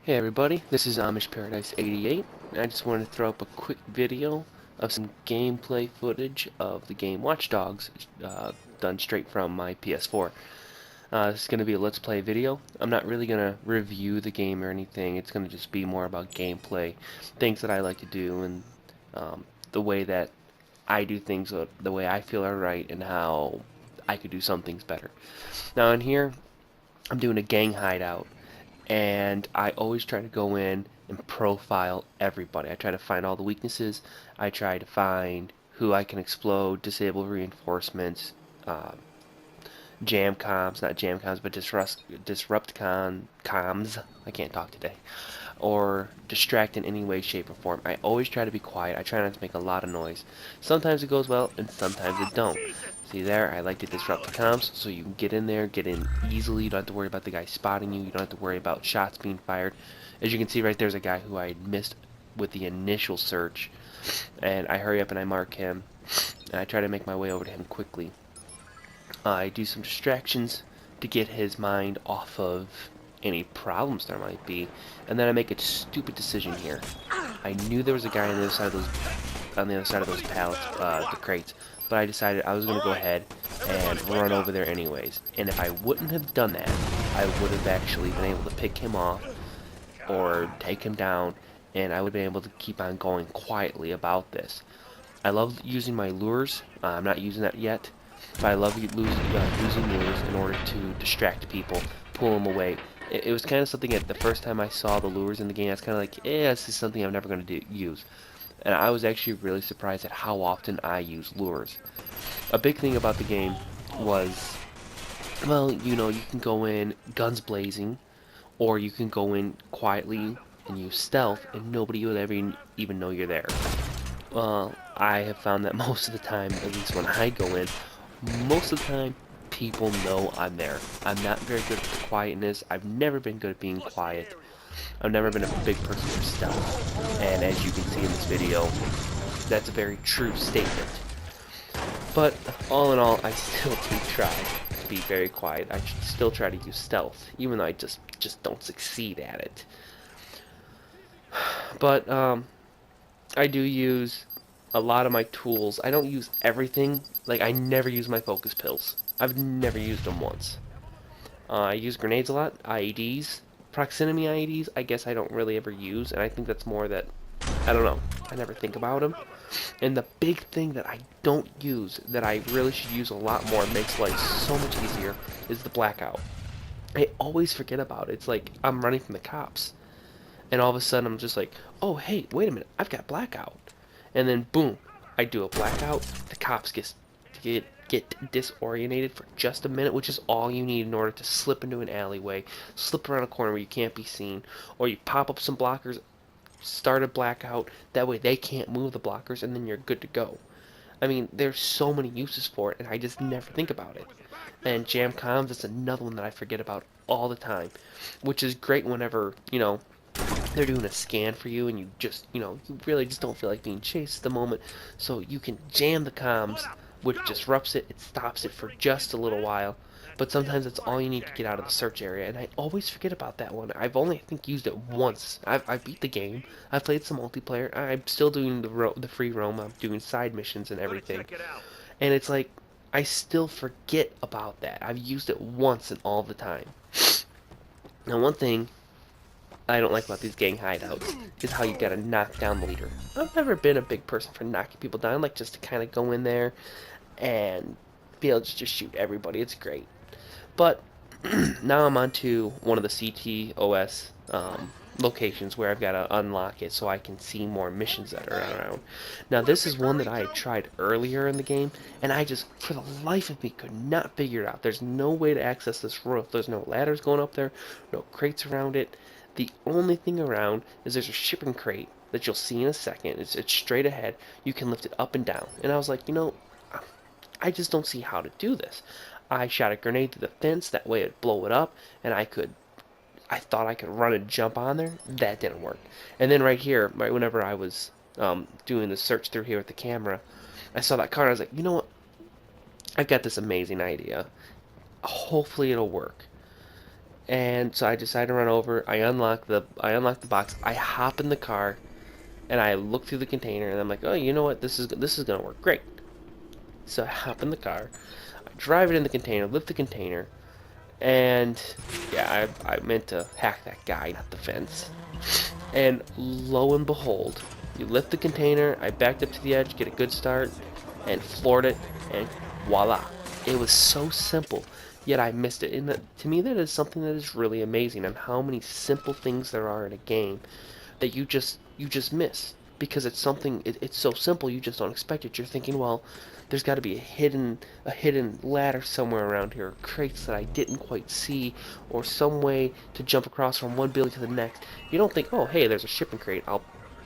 Hey everybody, this is Amish Paradise 88. I just wanted to throw up a quick video of some gameplay footage of the game Watch Dogs, done straight from my PS4. This is going to be a Let's Play video. I'm not really going to review the game or anything. It's going to just be more about gameplay, things that I like to do, and the way that I do things, the way I feel are right, and how I could do some things better. Now in here, I'm doing a gang hideout, and I always try to go in and profile everybody. I try to find all the weaknesses. I try to find who I can explode, disable reinforcements, uh, jam comms, not jam comms, but disrupt comms. I can't talk today. Or distract in any way, shape, or form. I always try to be quiet. I try not to make a lot of noise. Sometimes it goes well, and sometimes it don't. See there, I like to disrupt the comms, so you can get in there, get in easily. You don't have to worry about the guy spotting you. You don't have to worry about shots being fired. As you can see right there's a guy who I missed with the initial search, and I hurry up and I mark him, and I try to make my way over to him quickly. I do some distractions to get his mind off of any problems there might be, and then I make a stupid decision here. I knew there was a guy on the other side of those pallets, the crates, but I decided I was going to go ahead and run over there anyways. And if I wouldn't have done that, I would have actually been able to pick him off or take him down, and I would have been able to keep on going quietly about this. I love using my lures. I'm not using that yet, but I love using lures in order to distract people, pull them away. It was kind of something that the first time I saw the lures in the game, I was kind of like, this is something I'm never going to use. And I was actually really surprised at how often I use lures. A big thing about the game was, well, you know, you can go in guns blazing, or you can go in quietly and use stealth, and nobody will ever even know you're there. Well, I have found that most of the time, at least when I go in, most of the time, people know I'm there. I'm not very good at the quietness. I've never been good at being quiet. I've never been a big person for stealth. And as you can see in this video, that's a very true statement. But all in all, I still do try to be very quiet. I still try to use stealth, even though I just don't succeed at it. But I do use a lot of my tools. I don't use everything. Like, I never use my focus pills. I've never used them once. I use grenades a lot, IEDs. Proximity IEDs, I guess I don't really ever use, and I think that's more that, I don't know, I never think about them. And the big thing that I don't use, that I really should use a lot more, makes life so much easier, is the blackout. I always forget about it. It's like I'm running from the cops. And all of a sudden I'm just like, oh hey, wait a minute, I've got blackout. And then boom, I do a blackout. The cops get disorientated for just a minute, which is all you need in order to slip into an alleyway, slip around a corner where you can't be seen, or you pop up some blockers, start a blackout. That way they can't move the blockers, and then you're good to go. I mean, there's so many uses for it, and I just never think about it. And jam comms is another one that I forget about all the time, which is great whenever, you know, they're doing a scan for you and you just, you know, you really just don't feel like being chased at the moment, so you can jam the comms, which disrupts it. It stops it for just a little while, but sometimes that's all you need to get out of the search area, and I always forget about that one. I've only, I think, used it once. I've beat the game. I've played some multiplayer. I'm still doing the free roam. I'm doing side missions and everything, and it's like I still forget about that. I've used it once and all the time. Now, one thing I don't like about these gang hideouts is how you gotta knock down the leader. I've never been a big person for knocking people down. I like just to kind of go in there and be able to just shoot everybody. It's great. But now I'm on to one of the CTOS locations where I've got to unlock it so I can see more missions that are around. Now this is one that I had tried earlier in the game, and I just, for the life of me, could not figure it out. There's no way to access this roof. There's no ladders going up there, no crates around it. The only thing around is there's a shipping crate that you'll see in a second. It's straight ahead. You can lift it up and down. And I was like, you know, I just don't see how to do this. I shot a grenade through the fence, that way it'd blow it up, and I thought I could run and jump on there. That didn't work. And then right here, right whenever I was doing the search through here with the camera, I saw that car and I was like, you know what? I've got this amazing idea. Hopefully it'll work. And so I decide to run over. I unlock the box. I hop in the car, and I look through the container, and I'm like, oh, you know what? This is gonna work great. So I hop in the car. I drive it in the container, lift the container, and yeah, I meant to hack that guy, not the fence. And lo and behold, you lift the container. I backed up to the edge, get a good start, and floored it, and voila! It was so simple. Yet I missed it. And to me, that is something that is really amazing on how many simple things there are in a game that you just miss because it's something. It's so simple you just don't expect it. You're thinking, well, there's got to be a hidden ladder somewhere around here, or crates that I didn't quite see, or some way to jump across from one building to the next. You don't think, oh, hey, there's a shipping crate. I'll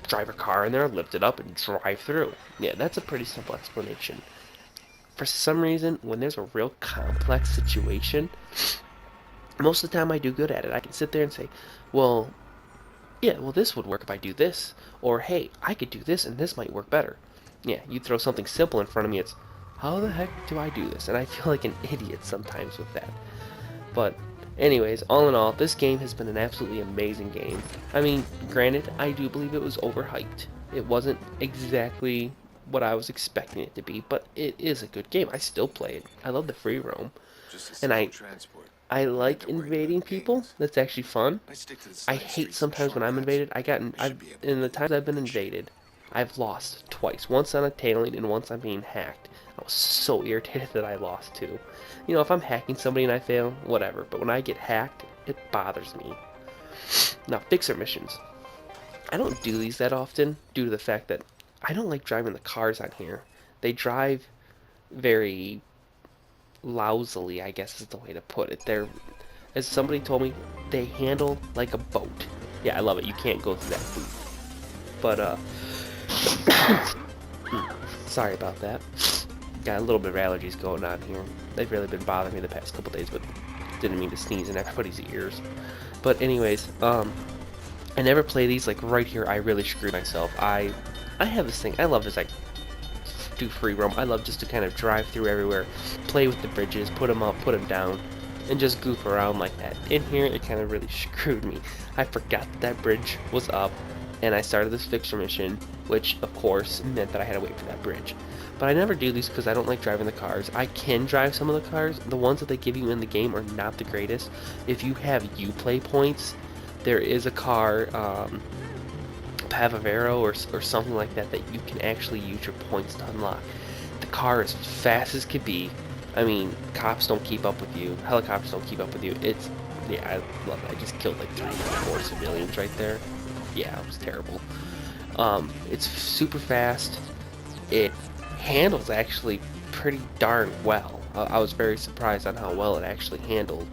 drive a car in there, lift it up, and drive through. Yeah, that's a pretty simple explanation. For some reason, when there's a real complex situation, most of the time I do good at it. I can sit there and say, well, yeah, well, this would work if I do this. Or, hey, I could do this and this might work better. Yeah, you throw something simple in front of me, it's, how the heck do I do this? And I feel like an idiot sometimes with that. But, anyways, all in all, this game has been an absolutely amazing game. I mean, granted, I do believe it was overhyped. It wasn't exactly what I was expecting it to be, but it is a good game. I still play it. I love the free roam. And I like invading people. That's actually fun. I hate sometimes when I'm invaded. In the times I've been invaded, I've lost twice. Once on a tailing and once on being hacked. I was so irritated that I lost too. You know, if I'm hacking somebody and I fail, whatever. But when I get hacked, it bothers me. Now, fixer missions. I don't do these that often due to the fact that I don't like driving the cars on here. They drive very lousily, I guess is the way to put it. They're, as somebody told me, they handle like a boat. Yeah, I love it. You can't go through that boot. But, sorry about that. Got a little bit of allergies going on here. They've really been bothering me the past couple days, but didn't mean to sneeze in everybody's ears. But anyways, I never play these. Like right here, I really screwed myself. I have this thing. I love this. I do free roam. I love just to kind of drive through everywhere, play with the bridges, put them up, put them down, and just goof around like that. In here, it kind of really screwed me. I forgot that bridge was up, and I started this fixer mission, which of course meant that I had to wait for that bridge. But I never do these because I don't like driving the cars. I can drive some of the cars. The ones that they give you in the game are not the greatest. If you have Uplay points, there is a car, Pavavero or something like that you can actually use your points to unlock. The car is fast as could be. I mean, cops don't keep up with you. Helicopters don't keep up with you. It's, yeah, I love it. I just killed like 3 or 4 civilians right there. Yeah, it was terrible. It's super fast. It handles actually pretty darn well. I was very surprised on how well it actually handled.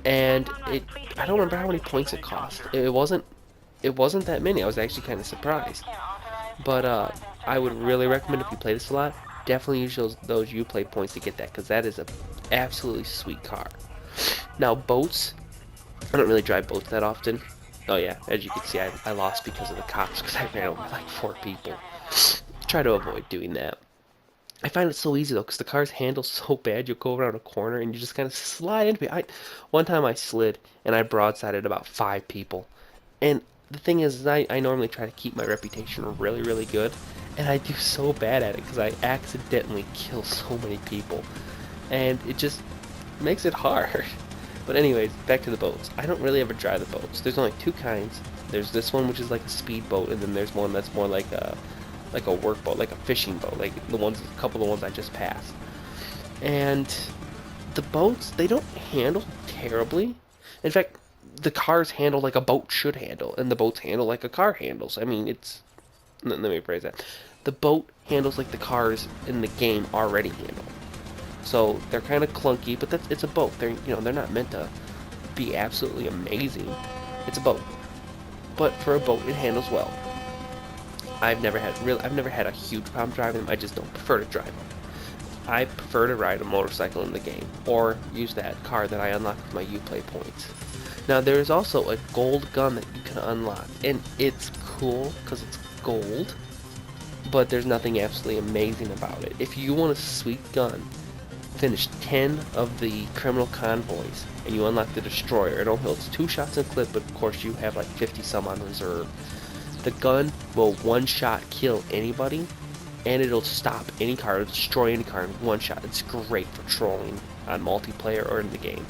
And I don't remember how many points it cost. It wasn't that many. I was actually kind of surprised. But I would really recommend, if you play this a lot, definitely use those Uplay points to get that, because that is a absolutely sweet car. Now boats, I don't really drive boats that often. Oh yeah, as you can see, I lost because of the cops, because I ran over like 4 people. Try to avoid doing that. I find it so easy though, because the cars handle so bad. You go around a corner and you just kind of slide into it. One time I slid and I broadsided about 5 people. And the thing is, I normally try to keep my reputation really, really good, and I do so bad at it because I accidentally kill so many people, and it just makes it hard. But anyways, back to the boats. I don't really ever drive the boats. There's only 2 kinds. There's this one, which is like a speedboat, and then there's one that's more like a workboat, like a fishing boat, like a couple of the ones I just passed. And the boats, they don't handle terribly. In fact, the cars handle like a boat should handle, and the boats handle like a car handles. I mean, let me phrase that. The boat handles like the cars in the game already handle. So they're kind of clunky, but it's a boat. They're not meant to be absolutely amazing. It's a boat. But for a boat, it handles well. I've never had a huge problem driving them. I just don't prefer to drive them. I prefer to ride a motorcycle in the game, or use that car that I unlocked with my Uplay points. Now there is also a gold gun that you can unlock, and it's cool because it's gold, but there's nothing absolutely amazing about it. If you want a sweet gun, finish 10 of the criminal convoys, and you unlock the destroyer. It only holds 2 shots in a clip, but of course you have like 50 some on reserve. The gun will one-shot kill anybody, and it'll stop any car, it'll destroy any car in one shot. It's great for trolling on multiplayer or in the game.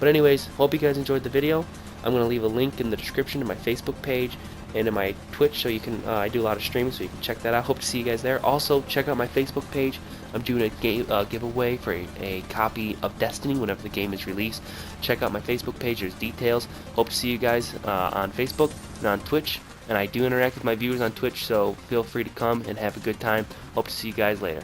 But anyways, hope you guys enjoyed the video. I'm going to leave a link in the description to my Facebook page and to my Twitch, so you can, I do a lot of streaming, so you can check that out. Hope to see you guys there. Also, check out my Facebook page. I'm doing a game giveaway for a copy of Destiny whenever the game is released. Check out my Facebook page, there's details. Hope to see you guys on Facebook and on Twitch. And I do interact with my viewers on Twitch, so feel free to come and have a good time. Hope to see you guys later.